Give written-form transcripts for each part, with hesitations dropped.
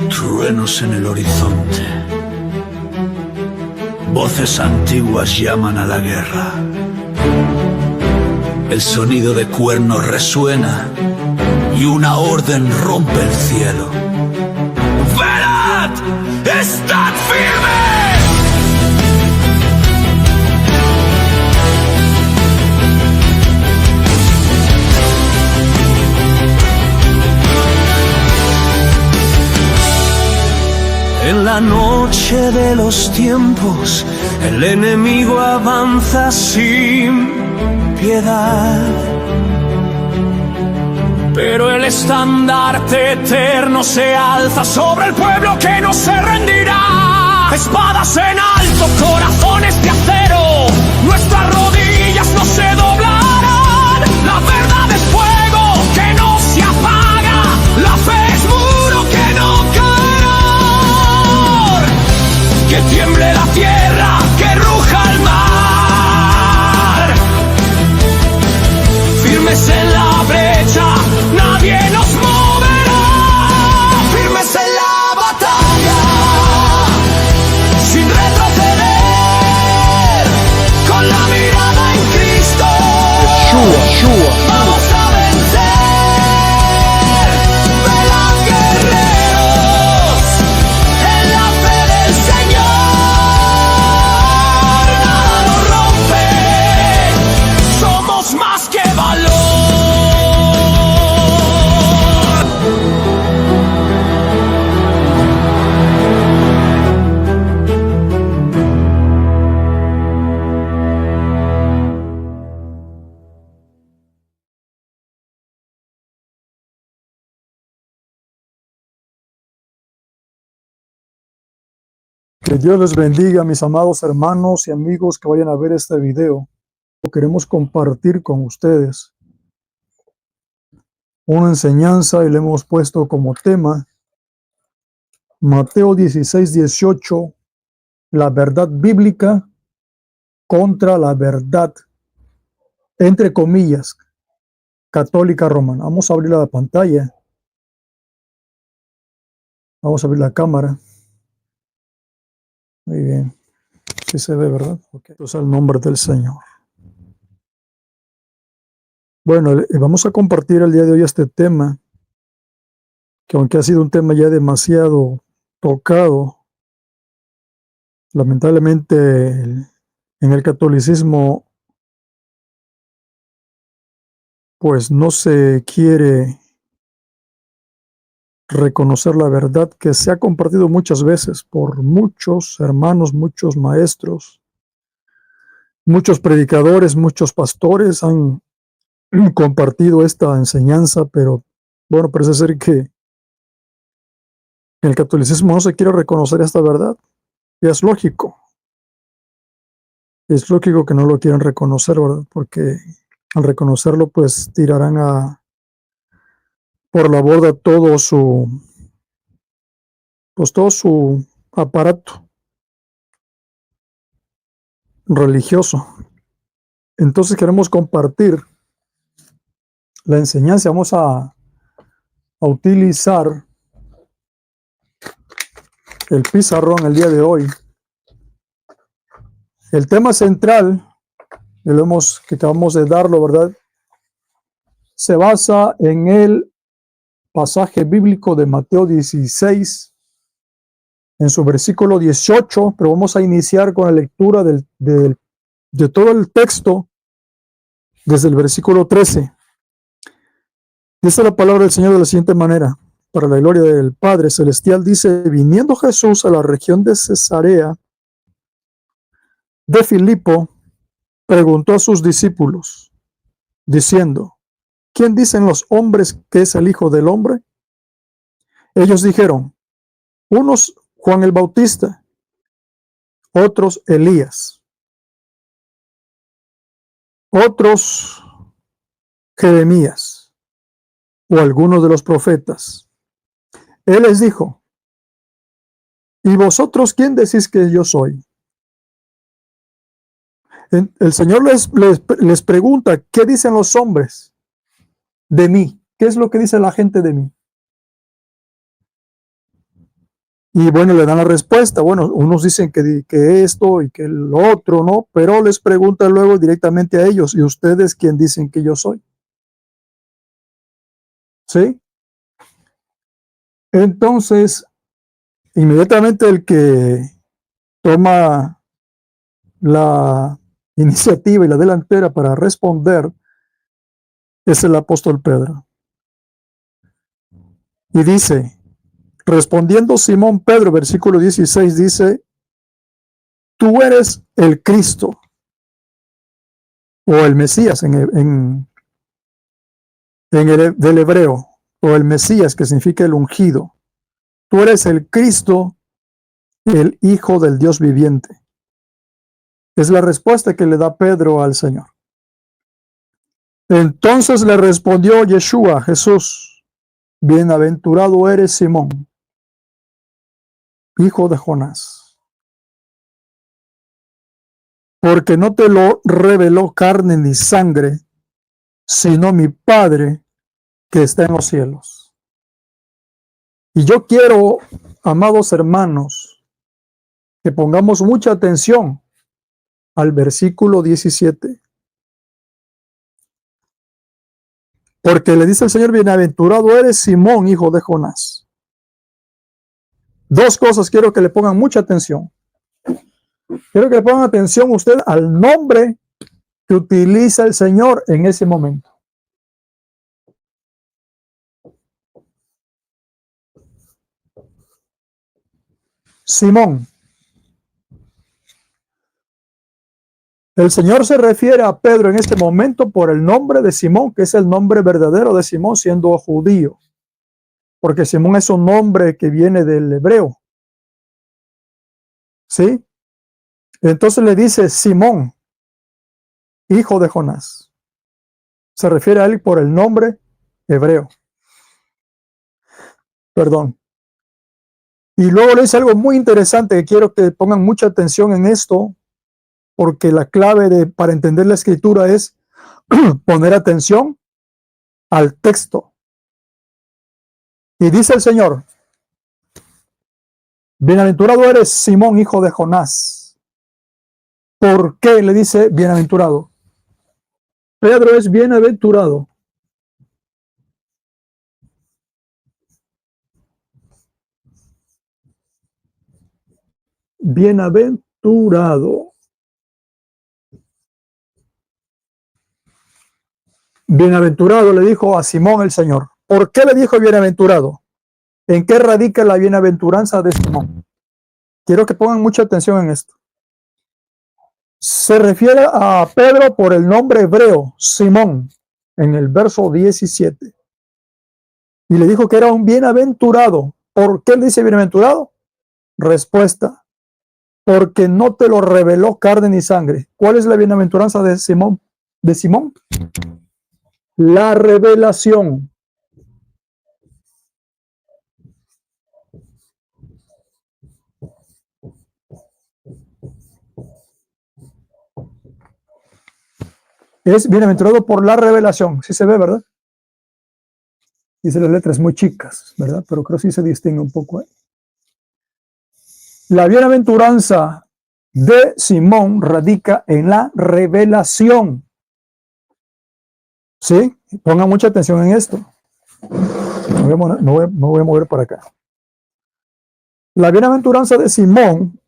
Truenos en el horizonte. Voces antiguas llaman a la guerra. El sonido de cuernos resuena y una orden rompe el cielo. ¡Velad! ¡Estad firmes! En la noche de los tiempos, el enemigo avanza sin piedad. Pero el estandarte eterno se alza sobre el pueblo que no se rendirá. Espadas en alto, corazones de acero, nuestras rodillas no se doblarán. La verdad es fuego que no se apaga, la fe es muro que no caerá. Que tiemble la tierra, que ruja el mar. Firmes en la brecha, nadie nos moverá. Firmes en la batalla, sin retroceder, con la mirada en Cristo. Yeshua. Vamos a vencer. Velad, guerreros, en la fe del Señor. Nada nos rompe, somos más que valor. Que Dios les bendiga, mis amados hermanos y amigos que vayan a ver este video. Queremos compartir con ustedes una enseñanza y le hemos puesto como tema Mateo 16:18, la verdad bíblica contra la verdad, entre comillas, católica romana. Vamos a abrir la pantalla. Vamos a abrir la cámara. Muy bien. Sí se ve, ¿verdad? Okay. Entonces, el nombre del Señor. Bueno, vamos a compartir el día de hoy este tema, que aunque ha sido un tema ya demasiado tocado, lamentablemente en el catolicismo pues no se quiere reconocer la verdad que se ha compartido muchas veces por muchos hermanos, muchos maestros, muchos predicadores, muchos pastores han compartido esta enseñanza, pero bueno, parece ser que en el catolicismo no se quiere reconocer esta verdad, y es lógico que no lo quieran reconocer, ¿verdad? Porque al reconocerlo pues tirarán por la borda todo su aparato religioso. Entonces queremos compartir la enseñanza. Vamos a utilizar el pizarrón el día de hoy. El tema central, que acabamos de darlo, ¿verdad? Se basa en el pasaje bíblico de Mateo 16, en su versículo 18, pero vamos a iniciar con la lectura de todo el texto desde el versículo 13. Dice la palabra del Señor de la siguiente manera: para la gloria del Padre Celestial, dice: viniendo Jesús a la región de Cesarea de Filipo, preguntó a sus discípulos, diciendo: ¿quién dicen los hombres que es el Hijo del Hombre? Ellos dijeron: unos Juan el Bautista, otros Elías, otros Jeremías o algunos de los profetas. Él les dijo: ¿y vosotros quién decís que yo soy? El Señor les pregunta, ¿qué dicen los hombres de mí? ¿Qué es lo que dice la gente de mí? Y bueno, le dan la respuesta. Bueno, unos dicen que esto y que el otro, ¿no? Pero les pregunta luego directamente a ellos, ¿y ustedes quién dicen que yo soy? ¿Sí? Entonces, inmediatamente el que toma la iniciativa y la delantera para responder es el apóstol Pedro. Y dice, respondiendo Simón Pedro, versículo 16, dice, tú eres el Cristo o el Mesías del hebreo, o el Mesías, que significa el ungido. Tú eres el Cristo, el Hijo del Dios viviente. Es la respuesta que le da Pedro al Señor. Entonces le respondió Yeshua, Jesús, bienaventurado eres Simón, hijo de Jonás, porque no te lo reveló carne ni sangre, sino mi Padre que está en los cielos. Y yo quiero, amados hermanos, que pongamos mucha atención al versículo 17. Porque le dice el Señor, bienaventurado eres Simón, hijo de Jonás. Dos cosas quiero que le pongan mucha atención. Quiero que le pongan atención usted al nombre que utiliza el Señor en ese momento. Simón. El Señor se refiere a Pedro en este momento por el nombre de Simón, que es el nombre verdadero de Simón siendo judío. Porque Simón es un nombre que viene del hebreo. ¿Sí? Entonces le dice Simón, hijo de Jonás. Se refiere a él por el nombre hebreo. Perdón. Y luego le dice algo muy interesante que quiero que pongan mucha atención en esto, porque la clave para entender la escritura es poner atención al texto. Y dice el Señor, bienaventurado eres Simón, hijo de Jonás. ¿Por qué le dice bienaventurado? Pedro es bienaventurado. Bienaventurado. Bienaventurado le dijo a Simón el Señor. ¿Por qué le dijo bienaventurado? ¿En qué radica la bienaventuranza de Simón? Quiero que pongan mucha atención en esto. Se refiere a Pedro por el nombre hebreo, Simón, en el verso 17. Y le dijo que era un bienaventurado. ¿Por qué le dice bienaventurado? Respuesta, porque no te lo reveló carne ni sangre. ¿Cuál es la bienaventuranza de Simón? De Simón, la revelación. Es bienaventurado por la revelación. Sí se ve, ¿verdad? Dice las letras muy chicas, ¿verdad? Pero creo que sí se distingue un poco ahí. La bienaventuranza de Simón radica en la revelación. ¿Sí? Pongan mucha atención en esto. Me voy a mover para acá. La bienaventuranza de Simón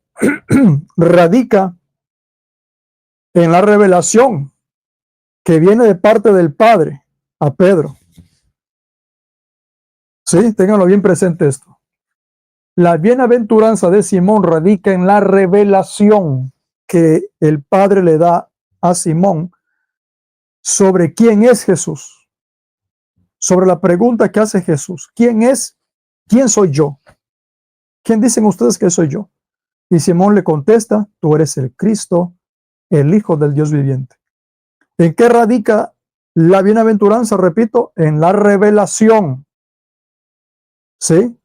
radica en la revelación que viene de parte del Padre a Pedro. Sí, ténganlo bien presente esto. La bienaventuranza de Simón radica en la revelación que el Padre le da a Simón sobre quién es Jesús. Sobre la pregunta que hace Jesús. ¿Quién es? ¿Quién soy yo? ¿Quién dicen ustedes que soy yo? Y Simón le contesta, tú eres el Cristo, el Hijo del Dios viviente. ¿En qué radica la bienaventuranza? Repito, en la revelación. ¿Sí?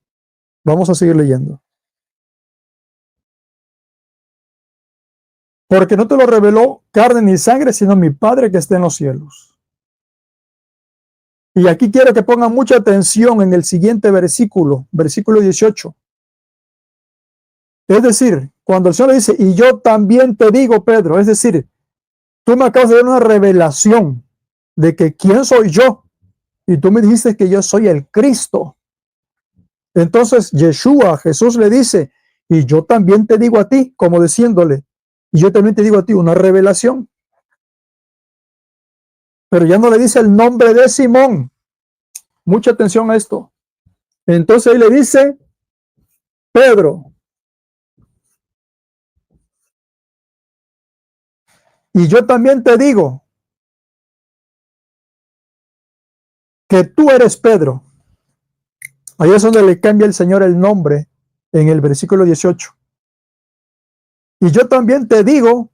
Vamos a seguir leyendo. porque no te lo reveló carne ni sangre, sino mi Padre que está en los cielos. Y aquí quiero que pongan mucha atención en el siguiente versículo, versículo 18. Es decir, cuando el Señor le dice, y yo también te digo, Pedro, es decir, tú me acabas de dar una revelación de que quién soy yo, y tú me dijiste que yo soy el Cristo. Entonces Yeshua, Jesús le dice, y yo también te digo a ti, como diciéndole, y yo también te digo a ti, una revelación. Pero ya no le dice el nombre de Simón. Mucha atención a esto. Entonces él le dice, Pedro, y yo también te digo que tú eres Pedro. Ahí es donde le cambia el Señor el nombre en el versículo 18. Y yo también te digo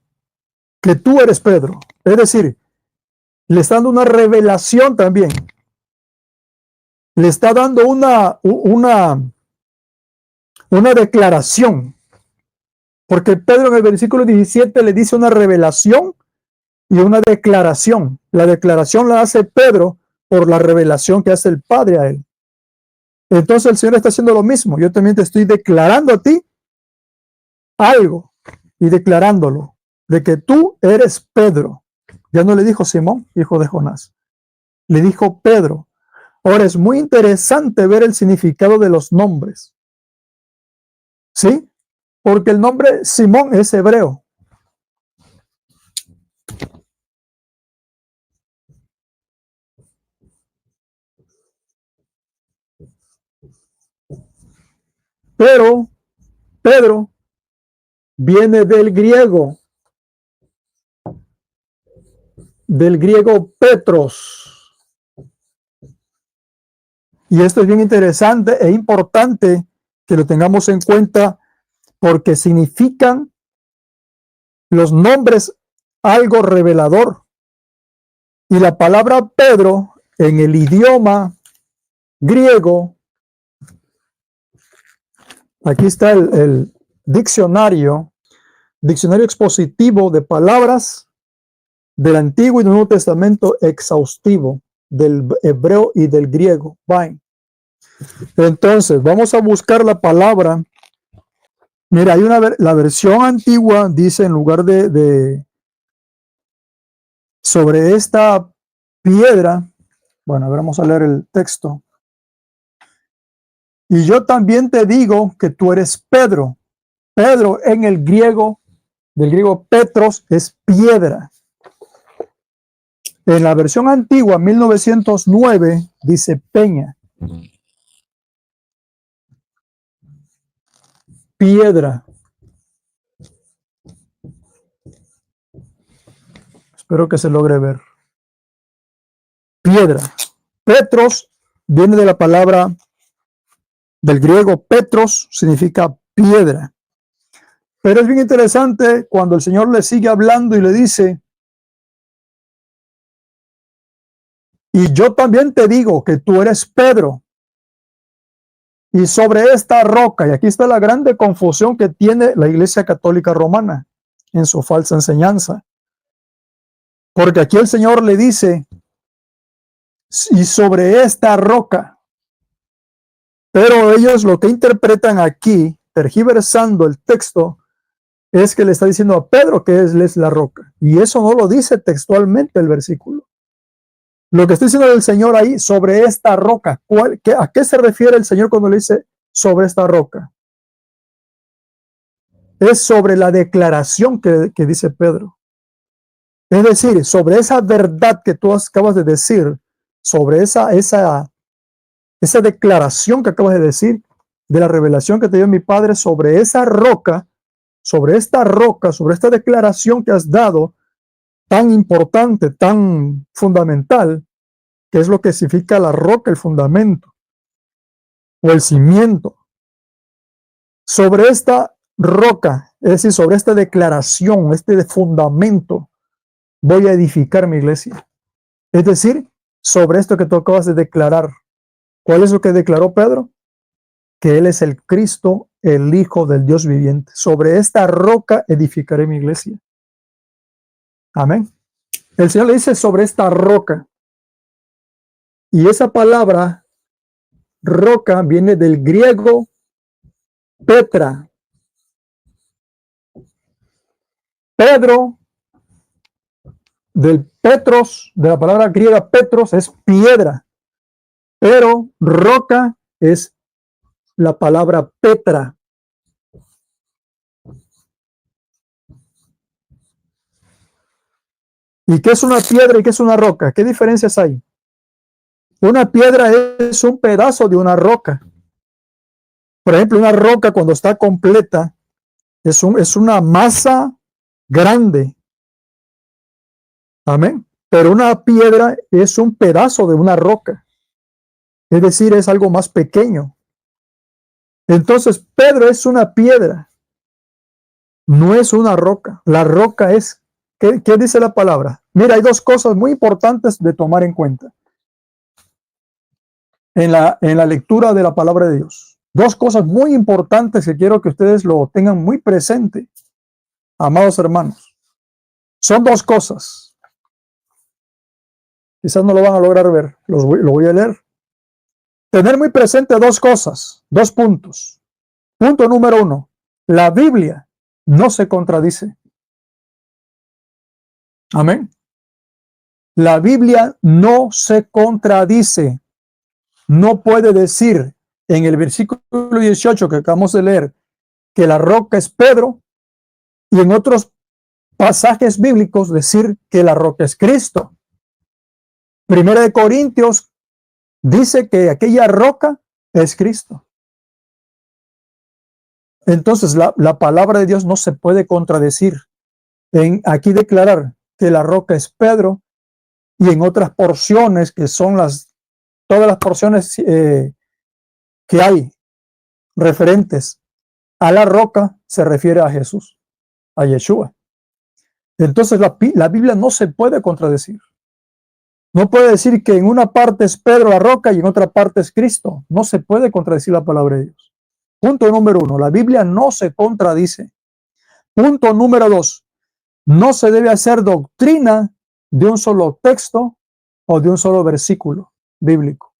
que tú eres Pedro. Es decir, le está dando una revelación también. Le está dando una declaración. Porque Pedro en el versículo 17 le dice una revelación y una declaración. La declaración la hace Pedro por la revelación que hace el Padre a él. Entonces el Señor está haciendo lo mismo. Yo también te estoy declarando a ti algo y declarándolo de que tú eres Pedro. Ya no le dijo Simón, hijo de Jonás. Le dijo Pedro. Ahora es muy interesante ver el significado de los nombres. ¿Sí? Porque el nombre Simón es hebreo. Pero Pedro viene del griego Petros. Y esto es bien interesante e importante que lo tengamos en cuenta porque significan los nombres algo revelador. Y la palabra Pedro en el idioma griego, aquí está el diccionario expositivo de palabras del Antiguo y del Nuevo Testamento exhaustivo del hebreo y del griego. Bye. Entonces, vamos a buscar la palabra. Mira, hay la versión antigua dice en lugar de sobre esta piedra. Bueno, a ver, vamos a leer el texto. Y yo también te digo que tú eres Pedro. Pedro en el griego, del griego Petros, es piedra. En la versión antigua, 1909, dice peña. Piedra. Espero que se logre ver. Piedra. Petros viene de la palabra del griego Petros, significa piedra. Pero es bien interesante cuando el Señor le sigue hablando y le dice, y yo también te digo que tú eres Pedro, y sobre esta roca, y aquí está la grande confusión que tiene la Iglesia Católica Romana en su falsa enseñanza. Porque aquí el Señor le dice, y sobre esta roca. Pero ellos lo que interpretan aquí, tergiversando el texto, es que le está diciendo a Pedro que él es la roca. Y eso no lo dice textualmente el versículo. Lo que está diciendo el Señor ahí, sobre esta roca. ¿A qué se refiere el Señor cuando le dice sobre esta roca? Es sobre la declaración que dice Pedro. Es decir, sobre esa verdad que tú acabas de decir, sobre esa declaración que acabas de decir, de la revelación que te dio mi Padre, sobre esa roca, sobre esta roca, sobre esta declaración que has dado, tan importante, tan fundamental, que es lo que significa la roca, el fundamento, o el cimiento. Sobre esta roca, es decir, sobre esta declaración, este fundamento, voy a edificar mi iglesia. Es decir, sobre esto que tú acabas de declarar. ¿Cuál es lo que declaró Pedro? Que Él es el Cristo, el Hijo del Dios viviente. Sobre esta roca edificaré mi iglesia. Amén. El Señor le dice sobre esta roca. Y esa palabra roca viene del griego Petra. Pedro, del Petros, de la palabra griega Petros, es piedra. Pero roca es la palabra Petra. ¿Y qué es una piedra y qué es una roca? ¿Qué diferencias hay? Una piedra es un pedazo de una roca. Por ejemplo, una roca cuando está completa es una masa grande. Amén. Pero una piedra es un pedazo de una roca. Es decir, es algo más pequeño. Entonces, Pedro es una piedra. No es una roca. La roca es, ¿qué dice la palabra? Mira, hay dos cosas muy importantes de tomar en cuenta en la lectura de la palabra de Dios. Dos cosas muy importantes que quiero que ustedes lo tengan muy presente, amados hermanos. Son dos cosas. Quizás no lo van a lograr ver, lo voy a leer. Tener muy presente dos cosas, dos puntos. Punto número uno, la Biblia no se contradice. Amén. La Biblia no se contradice. No puede decir en el versículo 18 que acabamos de leer que la roca es Pedro y en otros pasajes bíblicos decir que la roca es Cristo. Primera de Corintios dice que aquella roca es Cristo. Entonces la palabra de Dios no se puede contradecir. En aquí declarar que la roca es Pedro y en otras porciones que son todas las porciones que hay referentes a la roca se refiere a Jesús, a Yeshua. Entonces la Biblia no se puede contradecir. No puede decir que en una parte es Pedro la roca y en otra parte es Cristo. No se puede contradecir la palabra de Dios. Punto número uno, la Biblia no se contradice. Punto número dos, no se debe hacer doctrina de un solo texto o de un solo versículo bíblico,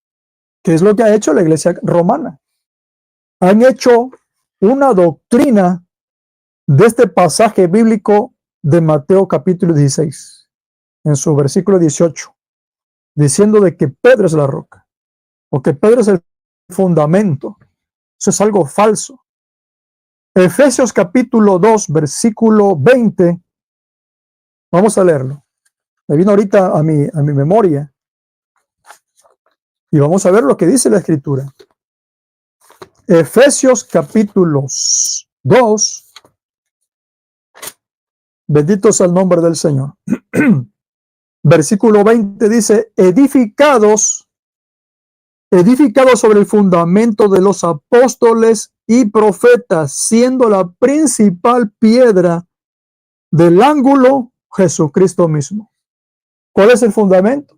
que es lo que ha hecho la iglesia romana. Han hecho una doctrina de este pasaje bíblico de Mateo capítulo 16, en su versículo 18, diciendo de que Pedro es la roca, o que Pedro es el fundamento. Eso es algo falso. Efesios capítulo 2, versículo 20, vamos a leerlo. Me vino ahorita a mi memoria. Y vamos a ver lo que dice la escritura. Efesios capítulo 2. Bendito sea el nombre del Señor. Versículo 20 dice, edificados sobre el fundamento de los apóstoles y profetas, siendo la principal piedra del ángulo Jesucristo mismo. ¿Cuál es el fundamento?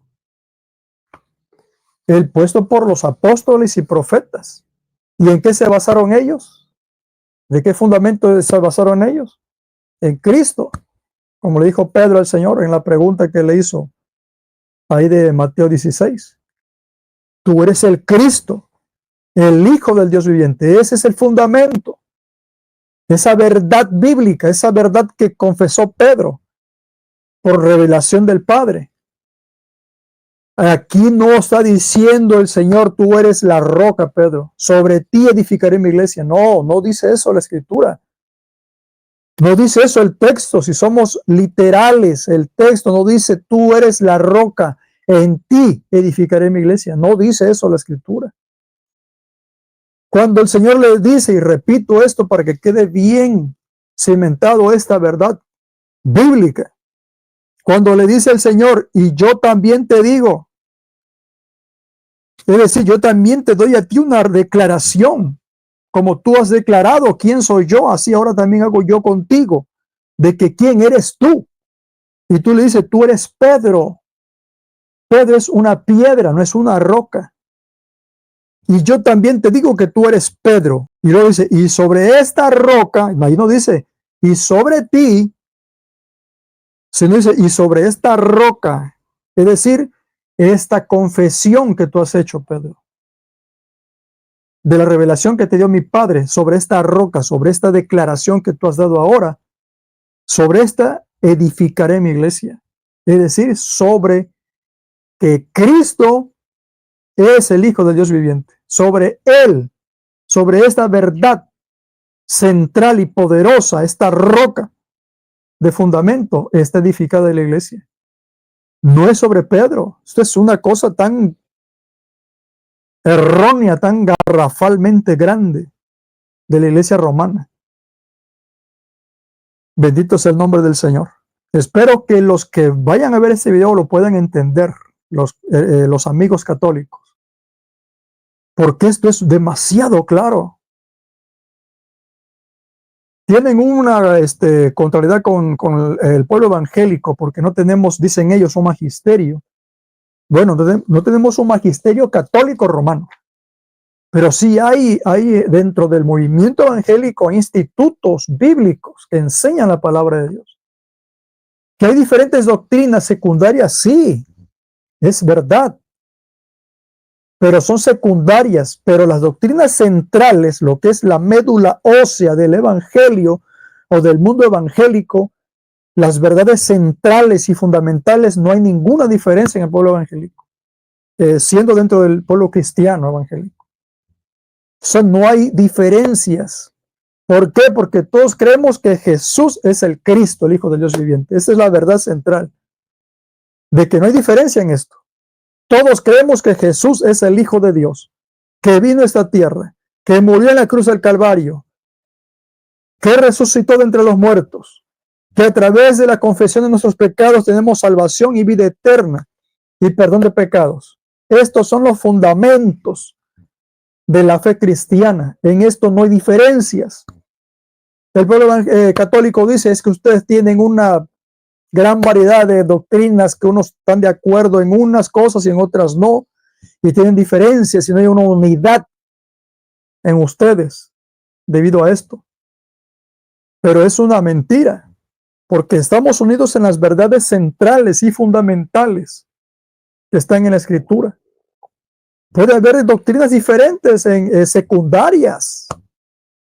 El puesto por los apóstoles y profetas. ¿Y en qué se basaron ellos? ¿De qué fundamento se basaron ellos? En Cristo, como le dijo Pedro al Señor en la pregunta que le hizo ahí de Mateo 16. Tú eres el Cristo, el Hijo del Dios viviente. Ese es el fundamento. Esa verdad bíblica, esa verdad que confesó Pedro por revelación del Padre. Aquí no está diciendo el Señor, tú eres la roca, Pedro. Sobre ti edificaré mi iglesia. No, no dice eso la Escritura. No dice eso el texto. Si somos literales, el texto no dice tú eres la roca, en ti edificaré mi iglesia. No dice eso la Escritura. Cuando el Señor le dice, y repito esto para que quede bien cimentado esta verdad bíblica, cuando le dice el Señor, y yo también te digo, es decir, yo también te doy a ti una declaración, como tú has declarado quién soy yo, así ahora también hago yo contigo, de que quién eres tú. Y tú le dices, tú eres Pedro. Pedro es una piedra, no es una roca. Y yo también te digo que tú eres Pedro. Y luego dice, y sobre esta roca, ahí no dice, y sobre ti sino dice, y sobre esta roca, es decir, esta confesión que tú has hecho, Pedro, de la revelación que te dio mi Padre, sobre esta roca, sobre esta declaración que tú has dado ahora, sobre esta edificaré mi iglesia. Es decir, sobre que Cristo es el Hijo del Dios viviente. Sobre Él, sobre esta verdad central y poderosa, esta roca de fundamento, está edificada la iglesia. No es sobre Pedro. Esto es una cosa tan errónea, tan garrafalmente grande de la iglesia romana. Bendito sea el nombre del Señor. Espero que los que vayan a ver este video lo puedan entender, los amigos católicos, porque esto es demasiado claro. Tienen una contrariedad con el pueblo evangélico, porque no tenemos, dicen ellos, un magisterio. Bueno, no tenemos un magisterio católico romano, pero sí hay dentro del movimiento evangélico institutos bíblicos que enseñan la palabra de Dios. Que hay diferentes doctrinas secundarias, sí, es verdad, pero son secundarias. Pero las doctrinas centrales, lo que es la médula ósea del evangelio o del mundo evangélico, las verdades centrales y fundamentales, no hay ninguna diferencia en el pueblo evangélico, siendo dentro del pueblo cristiano evangélico. O sea, no hay diferencias. ¿Por qué? Porque todos creemos que Jesús es el Cristo, el Hijo del Dios viviente. Esa es la verdad central, de que no hay diferencia en esto. Todos creemos que Jesús es el Hijo de Dios, que vino a esta tierra, que murió en la cruz del Calvario, que resucitó de entre los muertos, que a través de la confesión de nuestros pecados tenemos salvación y vida eterna y perdón de pecados. Estos son los fundamentos de la fe cristiana. En esto no hay diferencias. El pueblo católico dice es que ustedes tienen una gran variedad de doctrinas, que unos están de acuerdo en unas cosas y en otras no, y tienen diferencias y no hay una unidad en ustedes debido a esto. Pero es una mentira, porque estamos unidos en las verdades centrales y fundamentales que están en la Escritura. Puede haber doctrinas diferentes en secundarias,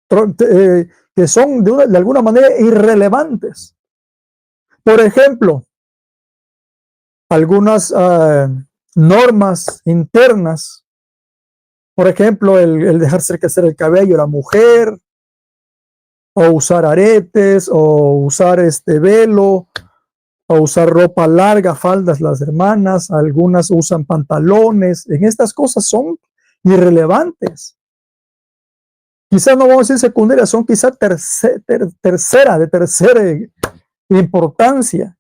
que son de alguna manera irrelevantes. Por ejemplo, algunas normas internas, por ejemplo, el dejarse crecer el cabello a la mujer, o usar aretes, o usar velo, o usar ropa larga, faldas las hermanas, algunas usan pantalones. En estas cosas son irrelevantes. Quizás no vamos a decir secundarias, son quizás de tercera importancia.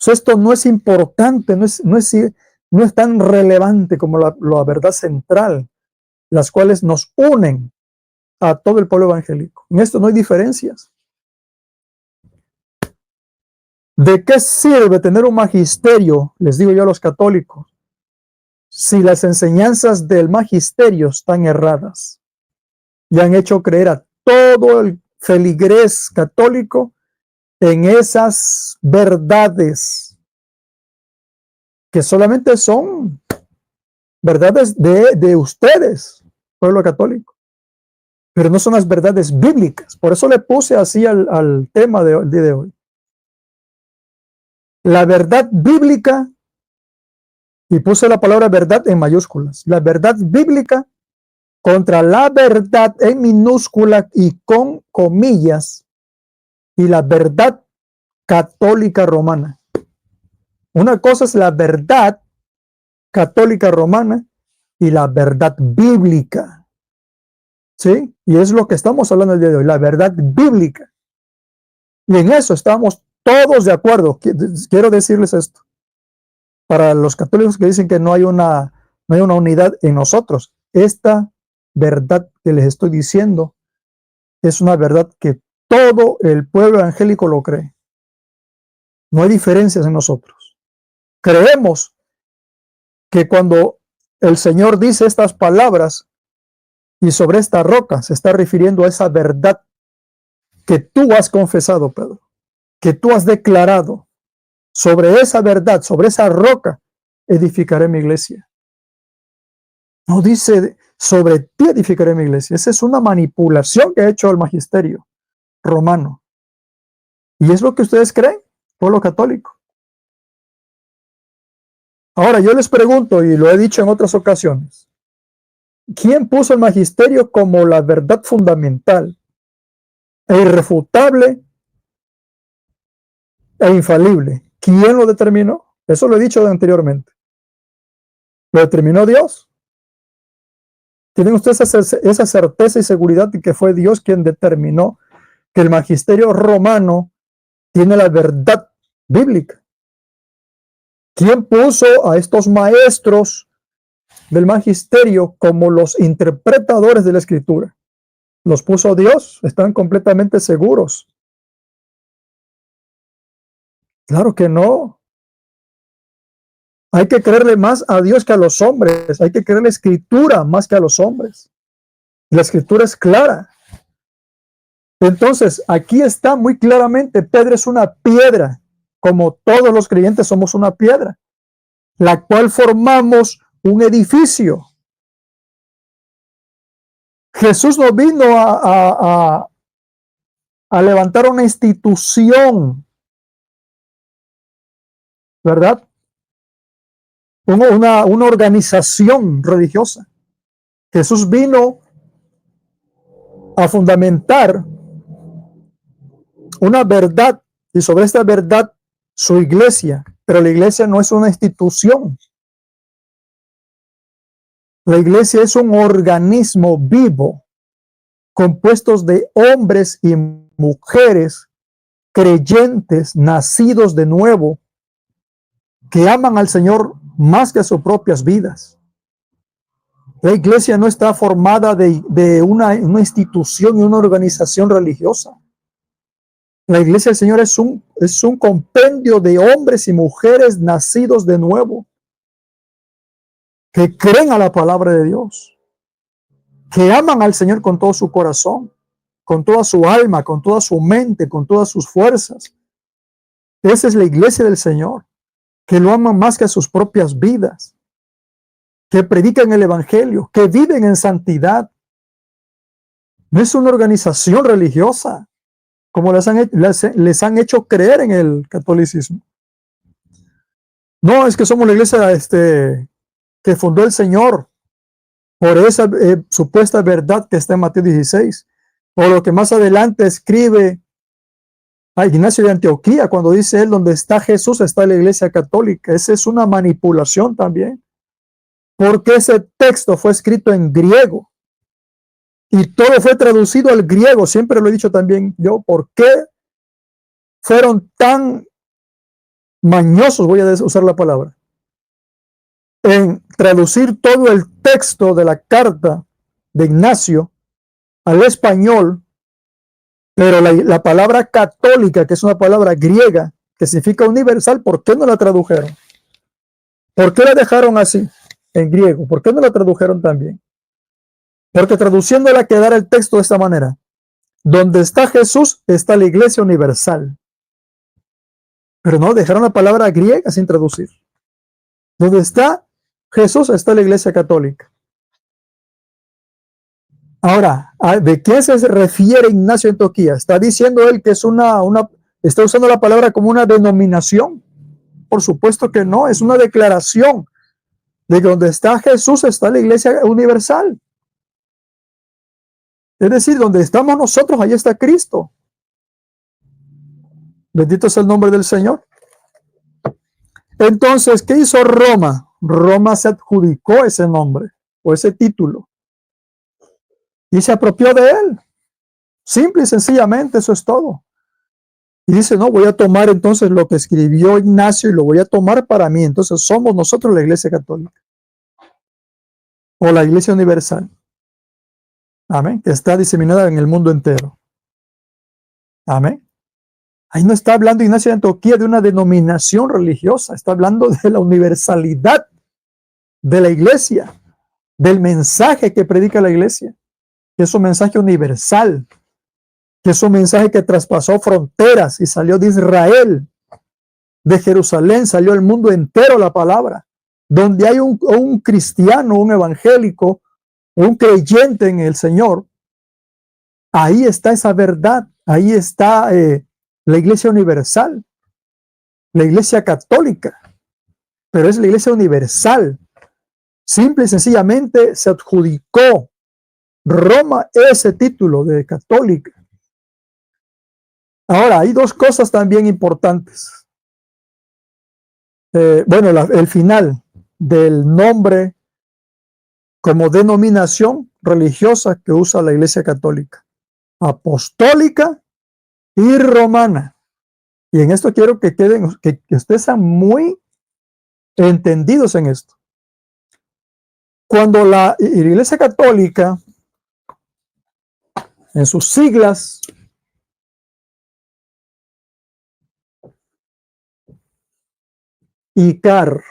Esto no es importante, no es tan relevante como la verdad central, las cuales nos unen a todo el pueblo evangélico. En esto no hay diferencias. ¿De qué sirve tener un magisterio, les digo yo a los católicos, si las enseñanzas del magisterio están erradas y han hecho creer a todo el feligrés católico en esas verdades que solamente son verdades de ustedes, pueblo católico, pero no son las verdades bíblicas? Por eso le puse así al tema del día de hoy. La verdad bíblica, y puse la palabra verdad en mayúsculas, la verdad bíblica contra la verdad en minúscula y con comillas, y la verdad católica romana. Una cosa es la verdad católica romana y la verdad bíblica. ¿Sí? Y es lo que estamos hablando el día de hoy, la verdad bíblica. Y en eso estamos todos de acuerdo. Quiero decirles esto. Para los católicos que dicen que no hay una unidad en nosotros, esta verdad que les estoy diciendo es una verdad que todo el pueblo evangélico lo cree. No hay diferencias en nosotros. Creemos que cuando el Señor dice estas palabras y sobre esta roca, se está refiriendo a esa verdad que tú has confesado, Pedro, que tú has declarado, Sobre esa verdad, sobre esa roca, edificaré mi iglesia. No dice, sobre ti edificaré mi iglesia. Esa es una manipulación que ha hecho el magisterio romano. ¿Y es lo que ustedes creen, pueblo católico? Ahora, yo les pregunto, y lo he dicho en otras ocasiones, ¿quién puso el magisterio como la verdad fundamental, e irrefutable e infalible? ¿Quién lo determinó? Eso lo he dicho anteriormente. ¿Lo determinó Dios? ¿Tienen ustedes esa certeza y seguridad de que fue Dios quien determinó que el magisterio romano tiene la verdad bíblica? ¿Quién puso a estos maestros del magisterio como los interpretadores de la escritura? ¿Los puso Dios? ¿Están completamente seguros? Claro que no. Hay que creerle más a Dios que a los hombres. Hay que creer la escritura más que a los hombres. La escritura es clara. Entonces, aquí está muy claramente, Pedro es una piedra, como todos los creyentes somos una piedra, la cual formamos un edificio. Jesús no vino a levantar una institución, ¿verdad? Una organización religiosa. Jesús vino a fundamentar una verdad y sobre esta verdad su iglesia, pero la iglesia no es una institución. La iglesia es un organismo vivo, compuestos de hombres y mujeres creyentes, nacidos de nuevo, que aman al Señor más que a sus propias vidas. La iglesia no está formada de una institución y una organización religiosa. La iglesia del Señor es un compendio de hombres y mujeres nacidos de nuevo, que creen a la palabra de Dios, que aman al Señor con todo su corazón, con toda su alma, con toda su mente, con todas sus fuerzas. Esa es la iglesia del Señor, que lo aman más que a sus propias vidas, que predican el evangelio, que viven en santidad. No es una organización religiosa, como les han hecho creer en el catolicismo. No, es que somos la iglesia que fundó el Señor por esa supuesta verdad que está en Mateo 16, o lo que más adelante escribe a Ignacio de Antioquía cuando dice él, donde está Jesús está la iglesia católica. Esa es una manipulación también, porque ese texto fue escrito en griego y todo fue traducido al griego. Siempre lo he dicho también yo, ¿por qué fueron tan mañosos, voy a usar la palabra, en traducir todo el texto de la carta de Ignacio al español, pero la palabra católica, que es una palabra griega, que significa universal, ¿por qué no la tradujeron? ¿Por qué la dejaron así en griego? ¿Por qué no la tradujeron también? Porque traduciéndola quedara el texto de esta manera: donde está Jesús está la iglesia universal. Pero no, dejaron la palabra griega sin traducir. Donde está Jesús está la iglesia católica. Ahora, ¿de qué se refiere Ignacio de Antioquía? ¿Está diciendo él que es está usando la palabra como una denominación? Por supuesto que no, es una declaración de que donde está Jesús está la iglesia universal. Es decir, donde estamos nosotros, ahí está Cristo. Bendito es el nombre del Señor. Entonces, ¿qué hizo Roma? Roma se adjudicó ese nombre o ese título y se apropió de él. Simple y sencillamente, eso es todo. Y dice, no, voy a tomar entonces lo que escribió Ignacio y lo voy a tomar para mí. Entonces somos nosotros la iglesia católica o la iglesia universal. Amén. Que está diseminada en el mundo entero. Amén. Ahí no está hablando Ignacio de Antioquía de una denominación religiosa. Está hablando de la universalidad de la iglesia, del mensaje que predica la iglesia, que es un mensaje universal, que es un mensaje que traspasó fronteras y salió de Israel De Jerusalén salió al mundo entero la palabra. Donde hay un cristiano, un evangélico, un creyente en el Señor, ahí está esa verdad, ahí está la iglesia universal, la iglesia católica, pero es la iglesia universal. Simple y sencillamente se adjudicó Roma ese título de católica. Ahora, hay dos cosas también importantes. Bueno, el final del nombre como denominación religiosa que usa la iglesia católica: apostólica y romana. Y en esto quiero que ustedes sean muy entendidos en esto. Cuando la iglesia católica, en sus siglas, ICAR,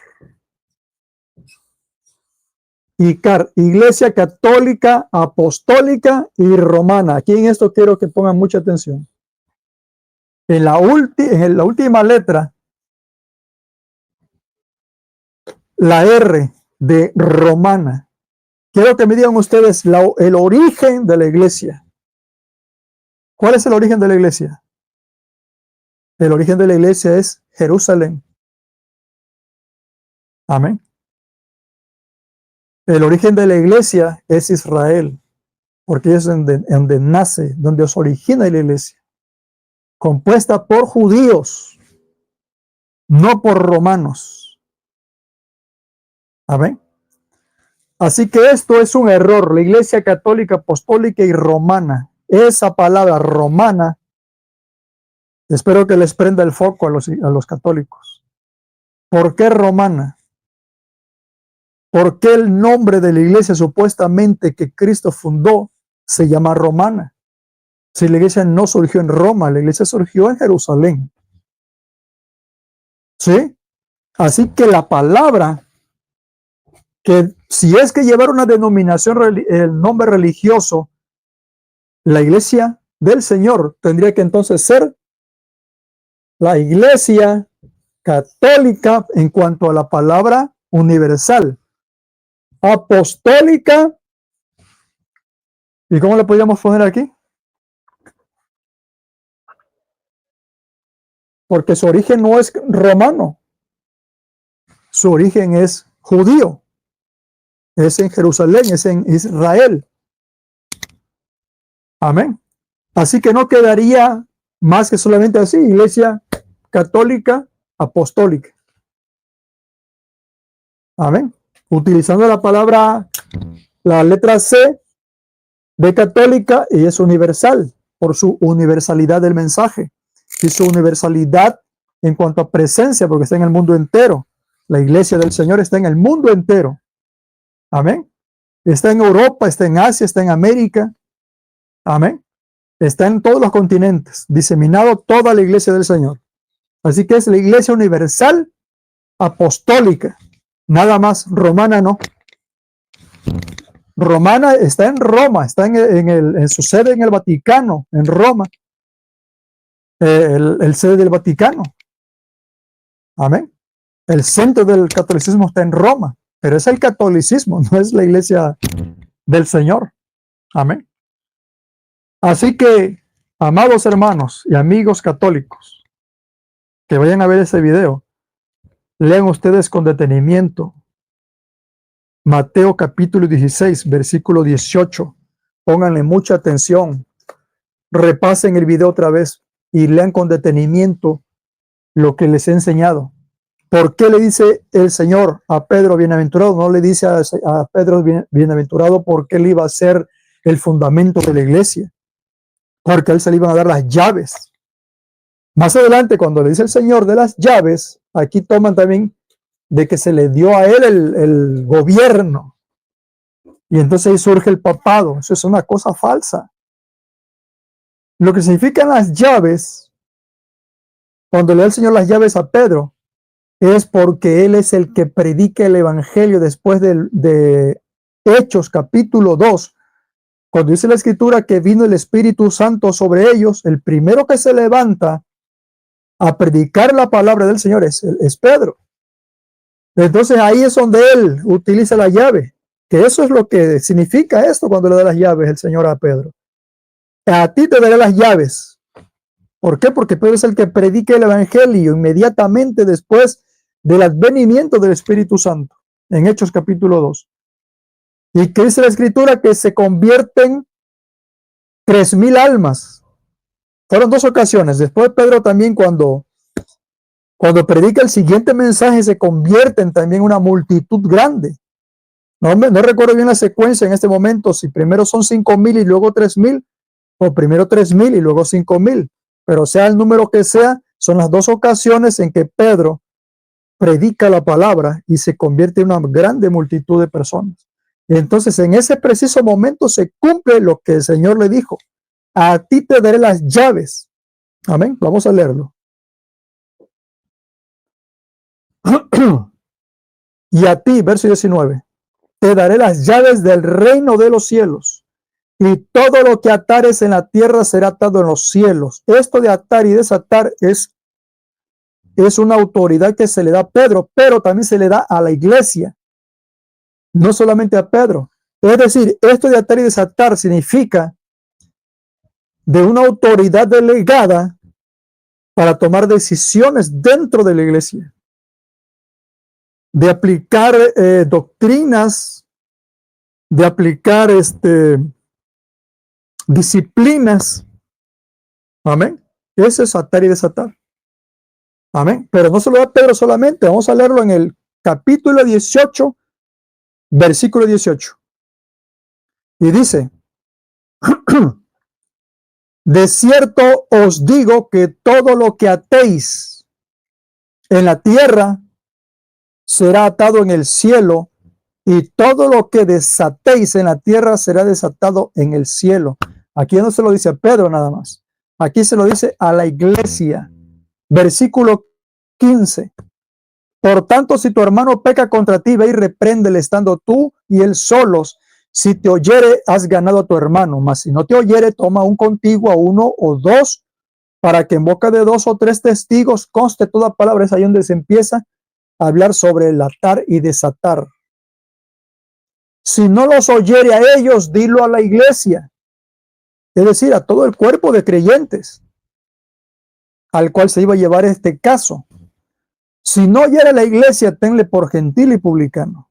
Iglesia Católica, Apostólica y Romana. Aquí en esto quiero que pongan mucha atención. En la última letra, la R de Romana. Quiero que me digan ustedes el origen de la iglesia. ¿Cuál es el origen de la iglesia? El origen de la iglesia es Jerusalén. Amén. El origen de la iglesia es Israel, porque es donde nace, donde se origina la iglesia, compuesta por judíos, no por romanos. Amén. Así que esto es un error. La iglesia católica, apostólica y romana, esa palabra romana, espero que les prenda el foco a los católicos. ¿Por qué romana? ¿Por qué el nombre de la iglesia supuestamente que Cristo fundó se llama romana? Si la iglesia no surgió en Roma, la iglesia surgió en Jerusalén. ¿Sí? Así que la palabra, que si es que llevar una denominación, el nombre religioso, la iglesia del Señor tendría que entonces ser la iglesia católica en cuanto a la palabra universal, apostólica. ¿Y cómo le podríamos poner aquí? Porque su origen no es romano, su origen es judío, es en Jerusalén, es en Israel. Amén. Así que no quedaría más que solamente así: iglesia católica, apostólica. Amén. Utilizando la palabra, la letra C de católica, y es universal por su universalidad del mensaje y su universalidad en cuanto a presencia, porque está en el mundo entero. La iglesia del Señor está en el mundo entero. Amén. Está en Europa, está en Asia, está en América. Amén. Está en todos los continentes, diseminado toda la iglesia del Señor. Así que es la iglesia universal apostólica. Nada más. Romana no. Romana está en Roma, está en su sede en el Vaticano, en Roma. El sede del Vaticano. Amén. El centro del catolicismo está en Roma, pero es el catolicismo, no es la iglesia del Señor. Amén. Así que, amados hermanos y amigos católicos que vayan a ver este video, lean ustedes con detenimiento Mateo capítulo 16, versículo 18. Pónganle mucha atención. Repasen el video otra vez y lean con detenimiento lo que les he enseñado. ¿Por qué le dice el Señor a Pedro bienaventurado? No le dice a Pedro bienaventurado porque él iba a ser el fundamento de la iglesia, porque a él se le iban a dar las llaves. Más adelante, cuando le dice el Señor de las llaves, aquí toman también de que se le dio a él el gobierno, y entonces ahí surge el papado. Eso es una cosa falsa. Lo que significan las llaves, cuando le da el Señor las llaves a Pedro, es porque él es el que predica el evangelio después de Hechos capítulo 2, cuando dice la escritura que vino el Espíritu Santo sobre ellos. El primero que se levanta a predicar la palabra del Señor es Pedro. Entonces ahí es donde él utiliza la llave, que eso es lo que significa esto cuando le da las llaves el Señor a Pedro. A ti te daré las llaves. ¿Por qué? Porque Pedro es el que predica el evangelio inmediatamente después del advenimiento del Espíritu Santo, en Hechos capítulo 2. Y que dice la Escritura que se convierten 3,000 almas. Fueron 2 ocasiones. Después Pedro también cuando predica el siguiente mensaje se convierten también una multitud grande. No recuerdo bien la secuencia en este momento, si primero son 5,000 y luego 3,000, o primero 3,000 y luego 5,000. Pero sea el número que sea, son las 2 ocasiones en que Pedro predica la palabra y se convierte en una grande multitud de personas. Entonces, en ese preciso momento se cumple lo que el Señor le dijo: a ti te daré las llaves. Amén. Vamos a leerlo. Y a ti, verso 19, te daré las llaves del reino de los cielos. Y todo lo que atares en la tierra será atado en los cielos. Esto de atar y desatar es una autoridad que se le da a Pedro, pero también se le da a la iglesia. No solamente a Pedro. Es decir, esto de atar y desatar significa de una autoridad delegada para tomar decisiones dentro de la iglesia, de aplicar doctrinas, de aplicar disciplinas. Amén. Eso es atar y desatar. Amén. Pero no se lo da Pedro solamente. Vamos a leerlo en el capítulo 18, versículo 18. Y dice: de cierto os digo que todo lo que atéis en la tierra será atado en el cielo, y todo lo que desatéis en la tierra será desatado en el cielo. Aquí no se lo dice a Pedro nada más. Aquí se lo dice a la iglesia. Versículo 15. Por tanto, si tu hermano peca contra ti, ve y repréndele estando tú y él solos. Si te oyere, has ganado a tu hermano. Mas si no te oyere, toma un contigo, a 1 o 2, para que en boca de 2 o 3 testigos conste toda palabra. Es ahí donde se empieza a hablar sobre el atar y desatar. Si no los oyere a ellos, dilo a la iglesia. Es decir, a todo el cuerpo de creyentes al cual se iba a llevar este caso. Si no oyere a la iglesia, tenle por gentil y publicano.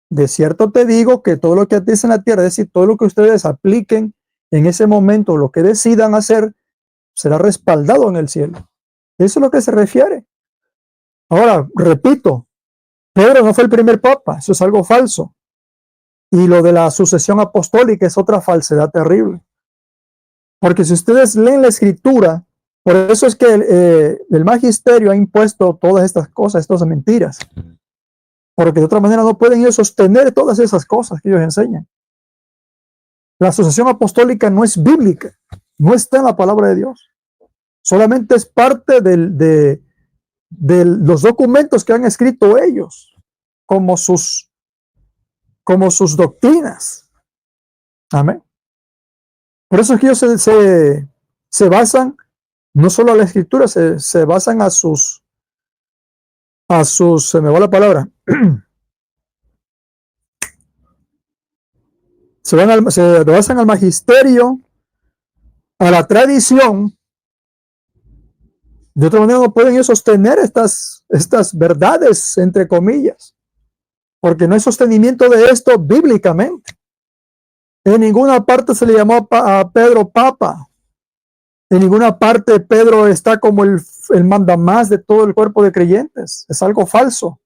De cierto te digo que todo lo que atéis en la tierra, es decir, todo lo que ustedes apliquen en ese momento, lo que decidan hacer, será respaldado en el cielo. Eso es lo que se refiere. Ahora, repito, Pedro no fue el primer papa, eso es algo falso. Y lo de la sucesión apostólica es otra falsedad terrible. Porque si ustedes leen la escritura, por eso es que el magisterio ha impuesto todas estas cosas, estas mentiras. Porque de otra manera no pueden ellos sostener todas esas cosas que ellos enseñan. La sucesión apostólica no es bíblica, no está en la palabra de Dios. Solamente es parte de los documentos que han escrito ellos, como sus doctrinas. Amén. Por eso es que ellos se basan, no solo a la escritura, se basan a sus, se me va la palabra, se basan al magisterio, a la tradición. De otra manera no pueden ellos sostener estas verdades, entre comillas, porque no hay sostenimiento de esto bíblicamente. En ninguna parte se le llamó a Pedro papa. En ninguna parte Pedro está como el mandamás de todo el cuerpo de creyentes. Es algo falso.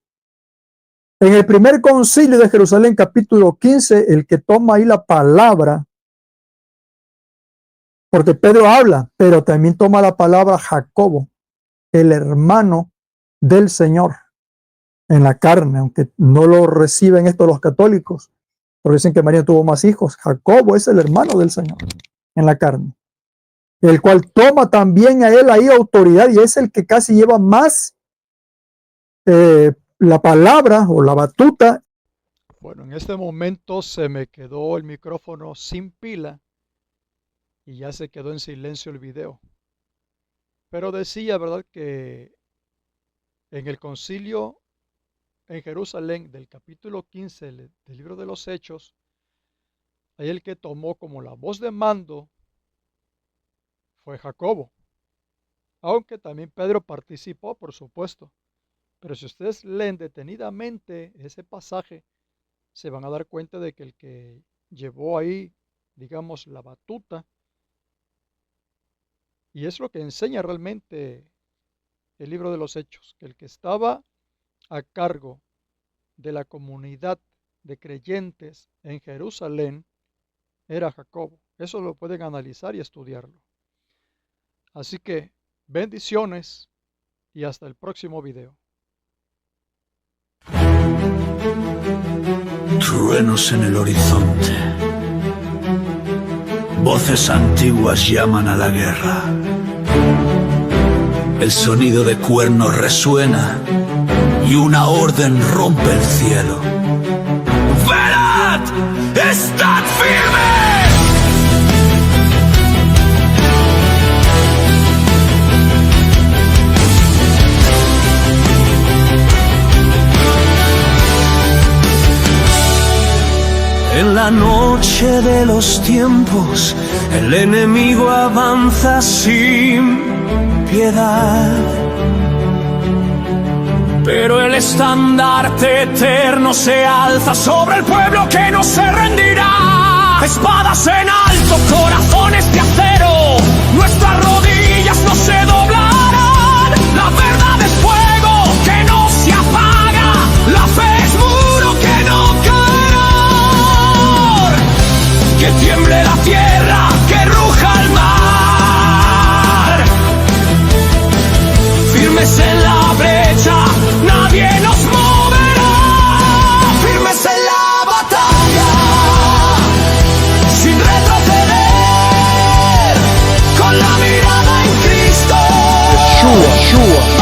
En el primer concilio de Jerusalén, capítulo 15, el que toma ahí la palabra, porque Pedro habla, pero también toma la palabra Jacobo, el hermano del Señor en la carne, aunque no lo reciben esto los católicos, porque dicen que María tuvo más hijos. Jacobo es el hermano del Señor en la carne, el cual toma también a él ahí autoridad, y es el que casi lleva más la palabra o la batuta. Bueno, en este momento se me quedó el micrófono sin pila y ya se quedó en silencio el video. Pero decía, ¿verdad?, que en el concilio en Jerusalén del capítulo 15 del libro de los Hechos, ahí el que tomó como la voz de mando fue Jacobo, aunque también Pedro participó, por supuesto. Pero si ustedes leen detenidamente ese pasaje, se van a dar cuenta de que el que llevó ahí, digamos, la batuta, y es lo que enseña realmente el libro de los Hechos, que el que estaba a cargo de la comunidad de creyentes en Jerusalén era Jacobo. Eso lo pueden analizar y estudiarlo. Así que bendiciones y hasta el próximo video. Truenos en el horizonte. Voces antiguas llaman a la guerra. El sonido de cuernos resuena y una orden rompe el cielo. ¡Velad! ¡Estad firmes! En la noche de los tiempos, el enemigo avanza sin piedad. Pero el estandarte eterno se alza sobre el pueblo que no se rendirá. Espadas en alto, corazones de acero, nuestras rodillas no se doblarán. La verdad es fuego que no se apaga, la fe es muro que no caerá. Que tiemble la tierra, que ruja el mar. Firmes en la brecha, nadie nos moverá. Firmes en la batalla, sin retroceder, con la mirada en Cristo. Yeshua.